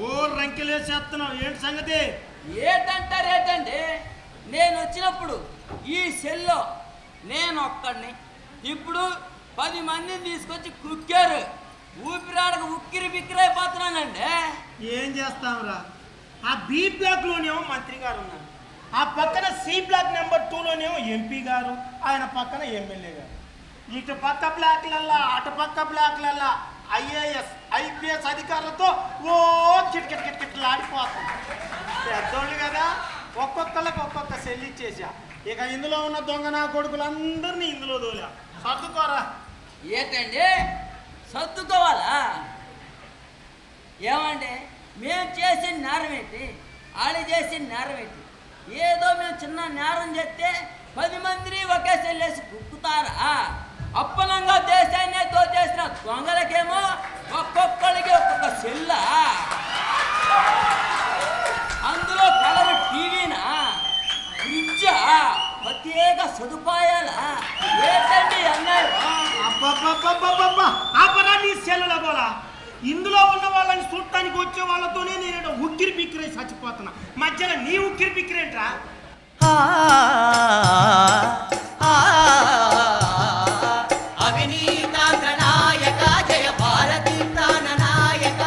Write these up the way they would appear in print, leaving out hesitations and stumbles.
ఓ రంకెలేసేస్తున్నావు, ఏంటి సంగతి? ఏంటంటారేటండి, నేను వచ్చినప్పుడు ఈ సెల్లో నేను ఒక్కడిని, ఇప్పుడు 10 మందిని తీసుకొచ్చి కుక్కారు. ఊపిరాడక ఉక్కిరి బిక్కిరైపోతున్నానండి. ఏం చేస్తాంరా, ఆ బి బ్లాక్ లోనేమో మంత్రి గారు ఉన్నారు, ఆ పక్కన సి బ్లాక్ నెంబర్ 2లోనేమో ఎంపీ గారు, ఆయన పక్కన ఎమ్మెల్యే గారు. ఇటు పక్క బ్లాక్లల్లా అటు పక్క బ్లాక్లల్లా ఐఏఎస్ ఐపీఎస్ అధికారులతో ఓ కిటకిటకిటకిటలు ఆడిపోతుంది. పెద్దోళ్ళు కదా, ఒక్కొక్కళ్ళకి ఒక్కొక్క సెల్ ఇచ్చేసా. ఇక ఇందులో ఉన్న దొంగ నా కొడుకులందరినీ ఇందులో దోలా. సర్దుకోరా. ఏంటండి సర్దుకోవాలా? ఏమండి, మేము చేసిన నేరం ఏంటి, వాళ్ళు చేసిన నేరం ఏంటి? ఏదో మేము చిన్న నేరం చేస్తే 10 మందిని ఒకే సెల్లేసి కుక్కుతారా? అప్పనంగా దేశాన్ని దోచేసిన దొంగలకేమో ఒక్కొక్కడికి ఒక్కొక్క సెల్లా, అందులో కలర్ టీవీనా, ఫ్రిడ్జా, ప్రత్యేక సదుపాయాలా? ఏంటండి అన్నారు? నీ సెల్లుల గోలా. ఇందులో ఉన్న వాళ్ళని చూడటానికి వచ్చే వాళ్ళతోనే నేను ఉక్కిరి బిక్కిరై చచ్చిపోతున్నా. మధ్యలో నీ ఉక్కిరి బిక్కిరేంట్రా? అవినీతాంధ్ర నాయక జయ భారతి ప్రాణ నాయక,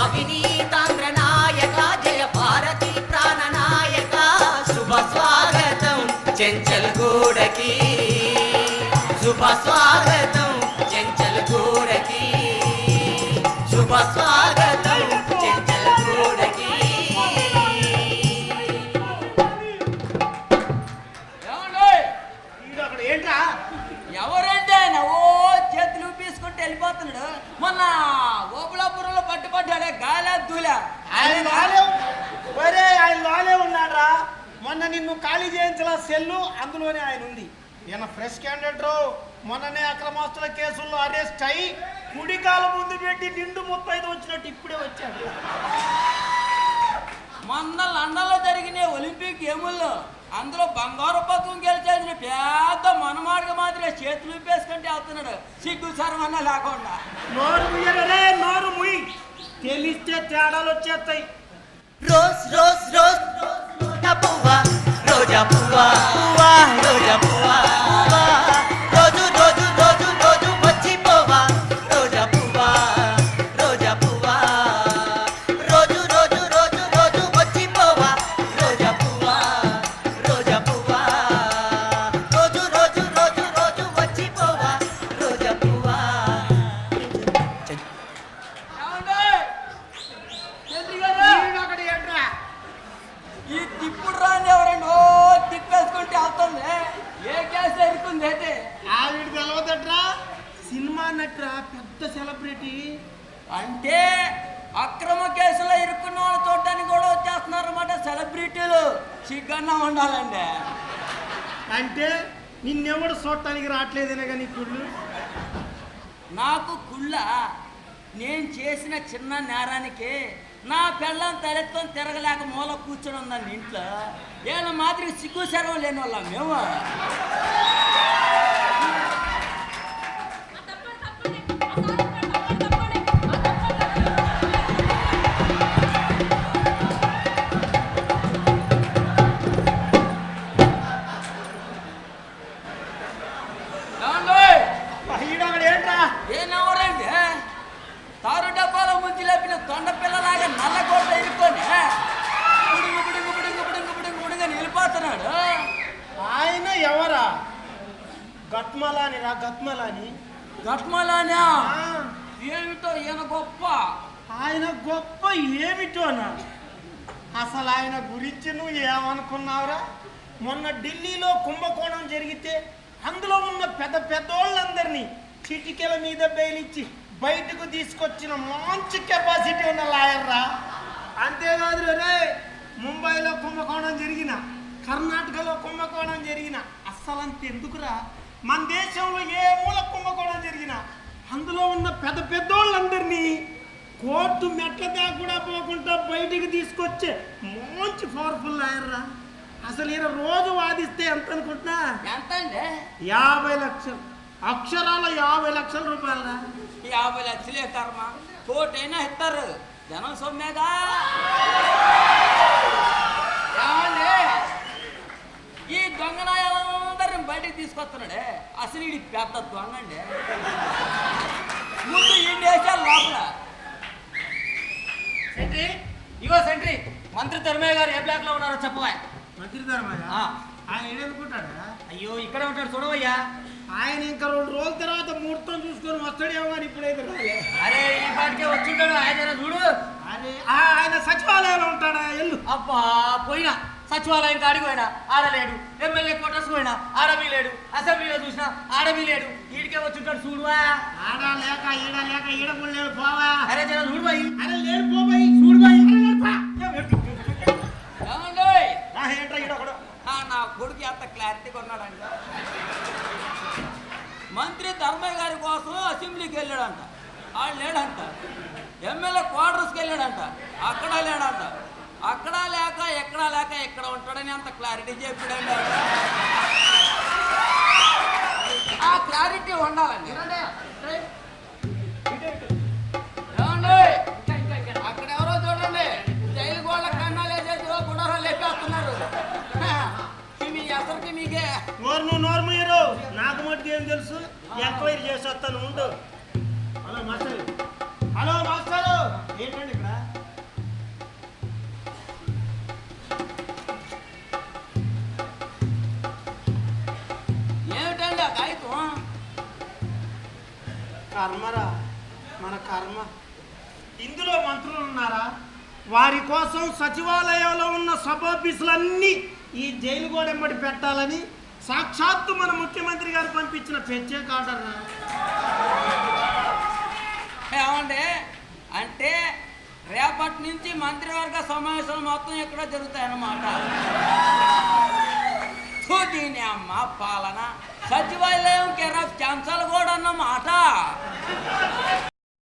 అవినీతాంధ్ర నాయక జయ భారతి ప్రాణ నాయక. శుభ స్వాగతం చెంచల్ గూడకి, శుభ స్వాగతం చెంచల్ గూడకి, శుభ స్వాగతం చెంచల్ గూడకి. ఏంట్రా? ఎవరంటే ఆయన ఓ చేతులు ఊపేసుకుంటూ వెళ్ళిపోతున్నాడు. మొన్న ఓపులాపురంలో పట్టుపడ్డాడే గాలా దూలా. ఆయన లోనే ఉన్నాడ్రా. మొన్న నిన్ను ఖాళీ చేయించిన సెల్లు అందులోనే ఆయన ఉంది. ఈయన ఫ్రెష్ క్యాండిడేట్. మొన్ననే అక్రమాస్తుల కేసుల్లో అరెస్ట్ అయి కుడికాల ముందు పెట్టి నిండు 35 వచ్చినట్టు ఇప్పుడే వచ్చాడు. మొన్న లండన్లో జరిగిన ఒలింపిక్ గేముల్లో అందులో బంగారు పథకం గెలిచేసిన పెద్ద మనమాడిగా మాదిరి చేతులు ఊపేసుకుంటే అవుతున్నాడు, సిగ్గు సర్వన్న లేకుండా. నోరు ముయ్యరే, నోరు ముయ్యి, తెలిస్తే తేడాలు వచ్చేస్తాయి. రోజ్ రోజ్ రోజ్ రోజా పువ్వా, రోజా పువ్వా, రోజా పువ్వా, రోజు రోజు రోజు రోజు వచ్చిపోవా, రోజా పువ్వా, రోజా పువ్వా, రోజు రోజు రోజు రోజు వచ్చిపోవా, రోజా పువ్వా, రోజా పువ్వా, రోజు రోజు రోజు రోజు వచ్చిపోవా, రోజా పువ్వా. ఈ తిప్పుడు రాని ఎవరండి ఓ తిప్పేసుకుంటే అవుతుంది. ఏ కేసు ఎరుకుంది అయితే? ఆవిడ తెలవదట్రా, సినిమా నట్రా, పెద్ద సెలబ్రిటీ. అంటే అక్రమ కేసులో ఇరుక్కున్న వాళ్ళు చూడటానికి కూడా వచ్చేస్తున్నారు అన్నమాట సెలబ్రిటీలు. సిగ్గన్నా ఉండాలండి. అంటే నిన్నెవడు చూడటానికి రావట్లేదేనా కానీ కుళ్ళు? నాకు కుళ్ళ, నేను చేసిన చిన్న నేరానికి నా పెళ్ళం తలెత్తుకొని తిరగలేక మూల కూర్చొని ఉందండి ఇంట్లో. ఏళ్ళ మాదిరి సిగ్గు శరం లేని వాళ్ళం మేము. ఏనెవరండి తారు డబ్బాలో ముంచి లేపిన తొండ పిల్లలాగా నల్ల కోట ఇరుక్కొని బుడుగు బుడుగు బుడుగు బుడుగు బుడుగు బుడుగా నిలిపోతున్నాడు. ఆయన ఎవరా? గట్మలాని రా, గట్మలాని. గట్మలానా? ఏమిటో ఈయన గొప్ప. ఆయన గొప్ప ఏమిటోనా? అసలు ఆయన గురించి నువ్వు ఏమనుకున్నావురా? మొన్న ఢిల్లీలో కుంభకోణం జరిగితే అందులో ఉన్న పెద్ద పెద్దోళ్ళందరినీ చిటికెల మీద బెయిలిచ్చి బయటకు తీసుకొచ్చిన మంచి కెపాసిటీ ఉన్న లాయర్ రా. అంతేకాదు రే, ముంబైలో కుంభకోణం జరిగిన, కర్ణాటకలో కుంభకోణం జరిగిన, అస్సలంత ఎందుకురా, మన దేశంలో ఏ మూల కుంభకోణం జరిగినా అందులో ఉన్న పెద్ద పెద్దోళ్ళందరినీ కోర్టు మెట్ల దాకా కూడా పోకుండా బయటికి తీసుకొచ్చే మంచి పవర్ఫుల్ లాయర్ రా. అసలు ఈయన రోజు వాదిస్తే ఎంత అనుకుంటున్నా? ఎంత అండి? 50 లక్షలు. అక్షరాల 50 లక్షల రూపాయలు రా. 50 లక్షలే కర్మ, కోటైనా ఇస్తారు, జనం సొమ్మేగా. ఏమండి ఈ దొంగనాయాలందరిని బయటికి తీసుకొస్తున్నాడే, అసలు ఇది పెద్ద దొంగ అండి. ముందు ఈ దేశాలు లోపల సెంట్రీ, ఇగో సెంట్రీ, మంత్రి ధర్మయ్య గారు ఏ బ్లాక్ లో ఉన్నారో చెప్పవా. మంత్రి ధర్మయ్య ఆయన ఏడనుకుంటాడా? అయ్యో ఇక్కడే ఉంటాడు చూడవయ్యా. ఆయన ఇంకా 2 రోజుల తర్వాత ముహూర్తం చూసుకొని వస్తాడేమో అని ఇప్పుడైతే రాలే. అరే ఈ పాటికే వచ్చింటాడు ఆయన, చూడు. అరే ఆయన సచివాలయంలో ఉంటాడా? ఎల్లు. అబ్బా పోయినా సచివాలయం కాడికి పోయినా ఆడలేడు, ఎమ్మెల్యే క్వార్టర్స్ పోయినా ఆడమీ లేడు, అసెంబ్లీలో చూసినా ఆడమీ లేడు, ఈడికే వచ్చింటాడు చూడువా. ఆడ లేక ఈడ కూడా లేడు పోవా. అరే జనం చూడుబాయి. అరే లేడు పోబాయి, చూడుబాయి. ఏమండి ఏంట్రా ఈడ ఒకడు. నా కొడుకు ఎంత క్లారిటీగా ఉన్నాడంట. మంత్రి ధర్మయ్య గారి కోసం అసెంబ్లీకి వెళ్ళాడంట, వాళ్ళు లేడంట. ఎమ్మెల్యే క్వార్టర్స్కి వెళ్ళాడంట, అక్కడ లేడంట. అక్కడ లేక ఎక్కడ ఉంటాడని అంత క్లారిటీ చెప్పాడండి. ఆ క్లారిటీ ఉండాలండి. ఏమండి అక్కడ ఎవరో చూడండి, జైలు గోళ్ళ కన్నాలు వేసేసి గుడారాలు లేపేస్తున్నారు. మీ అసలుకి మీకే నోరు మీరు. నాకు మటుకు ఏం తెలుసు, ఎంక్వైరీ చేసి వస్తాను ఉండు. హలో మాస్టర్, హలో మాస్టారు, ఏంటండి ఇక్కడ? ఏమిటండి ఆ కాగితం? కర్మరా మన కర్మ. ఇందులో మంత్రులు ఉన్నారా? వారి కోసం సచివాలయంలో ఉన్న సబాఫీసులన్నీ ఈ జైలు గోడెంబడి పెట్టాలని సాక్షాత్తు మన ముఖ్యమంత్రి గారు పంపించిన ప్రత్యేక ఆర్డర్. ఏమండి అంటే రేపటి నుంచి మంత్రివర్గ సమావేశాలు మొత్తం ఎక్కడో జరుగుతాయన్నమాట. దీని అమ్మ పాలన, సచివాలయం కేర్ ఆఫ్ ఛాన్సల్ కూడా అన్నమాట.